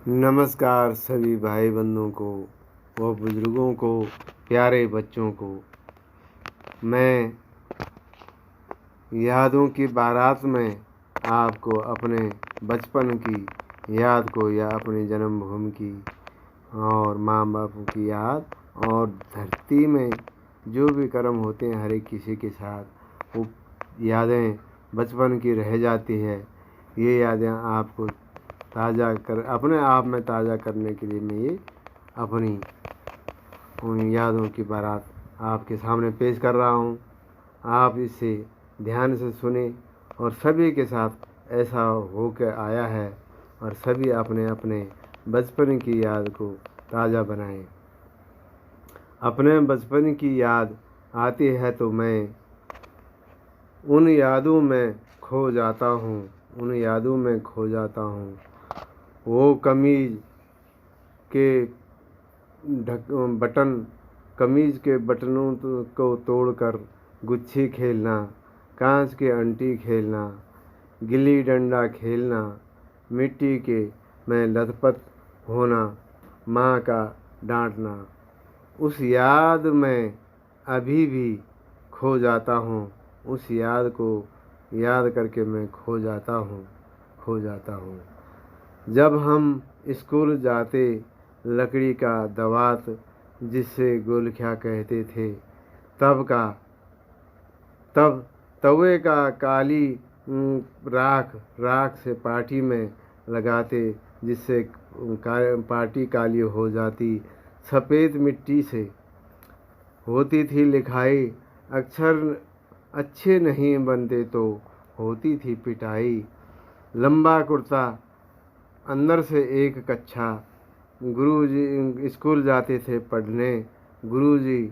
नमस्कार सभी भाई बंधुओं को व बुजुर्गों को, प्यारे बच्चों को। मैं यादों की बारात में आपको अपने बचपन की याद को या अपनी जन्मभूमि की और माँ बाप की याद और धरती में जो भी कर्म होते हैं हर एक किसी के साथ वो यादें बचपन की रह जाती है। ये यादें आपको अपने आप में ताज़ा करने के लिए मैं ये अपनी उन यादों की बारात आपके सामने पेश कर रहा हूँ। आप इसे ध्यान से सुने और सभी के साथ ऐसा हो के आया है और सभी अपने अपने बचपन की याद को ताज़ा बनाएं। अपने बचपन की याद आती है तो मैं उन यादों में खो जाता हूँ। वो कमीज़ के बटनों को तोड़कर गुच्छी खेलना, कांच के अंटी खेलना, गिल्ली डंडा खेलना, मिट्टी के में लथपथ होना, माँ का डांटना, उस याद में अभी भी खो जाता हूँ। उस याद को याद करके मैं खो जाता हूँ। जब हम स्कूल जाते लकड़ी का दवात जिससे गोलखिया कहते थे, तब तवे का काली राख से पार्टी में लगाते जिससे पार्टी काली हो जाती। सफ़ेद मिट्टी से होती थी लिखाई, अक्षर अच्छे नहीं बनते तो होती थी पिटाई। लंबा कुर्ता अंदर से एक कच्छा, गुरुजी स्कूल जाते थे पढ़ने, गुरुजी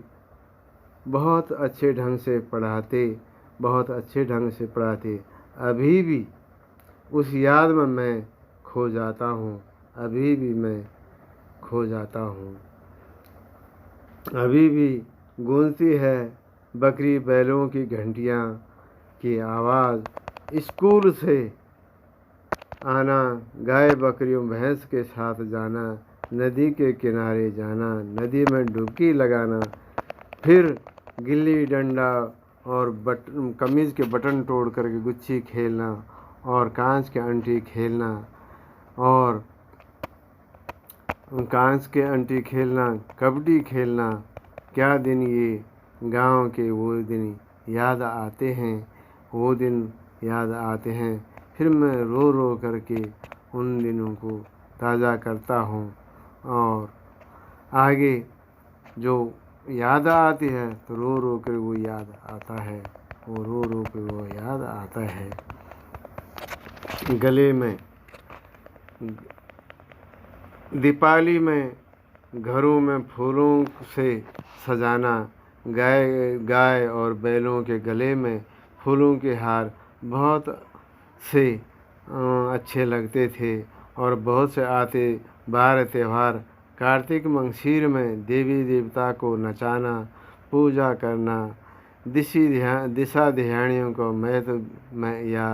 बहुत अच्छे ढंग से पढ़ाते। अभी भी उस याद में मैं खो जाता हूँ। अभी भी गूंजती है बकरी बैलों की घंटियाँ की आवाज़। स्कूल से आना, गाय बकरियों भैंस के साथ जाना, नदी के किनारे जाना, नदी में डुबकी लगाना, फिर गिल्ली डंडा और कमीज़ के बटन तोड़ करके गुच्छी खेलना और कांच के अंटी खेलना कबड्डी खेलना। क्या दिन ये गांव के वो दिन याद आते हैं। फिर मैं रो रो करके उन दिनों को ताज़ा करता हूँ और आगे जो याद आती है तो रो रो कर वो याद आता है। गले में दीपावली में घरों में फूलों से सजाना, गाय और बैलों के गले में फूलों के हार बहुत से अच्छे लगते थे और बहुत से आते बार त्यौहार। कार्तिक मंगशीर में देवी देवता को नचाना, पूजा करना, दिशा ध्यानियों को में या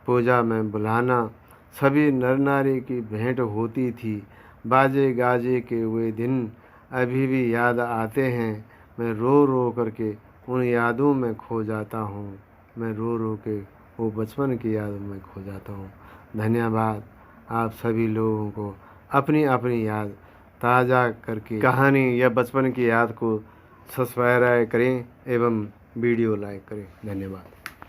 पूजा में बुलाना, सभी नर नारी की भेंट होती थी। बाजे गाजे के वे दिन अभी भी याद आते हैं। मैं रो रो करके उन यादों में खो जाता हूँ। मैं रो रो के वो बचपन की यादों में खो जाता हूँ। धन्यवाद आप सभी लोगों को। अपनी अपनी याद ताज़ा करके कहानी या बचपन की याद को सब्सक्राइब करें एवं वीडियो लाइक करें। धन्यवाद।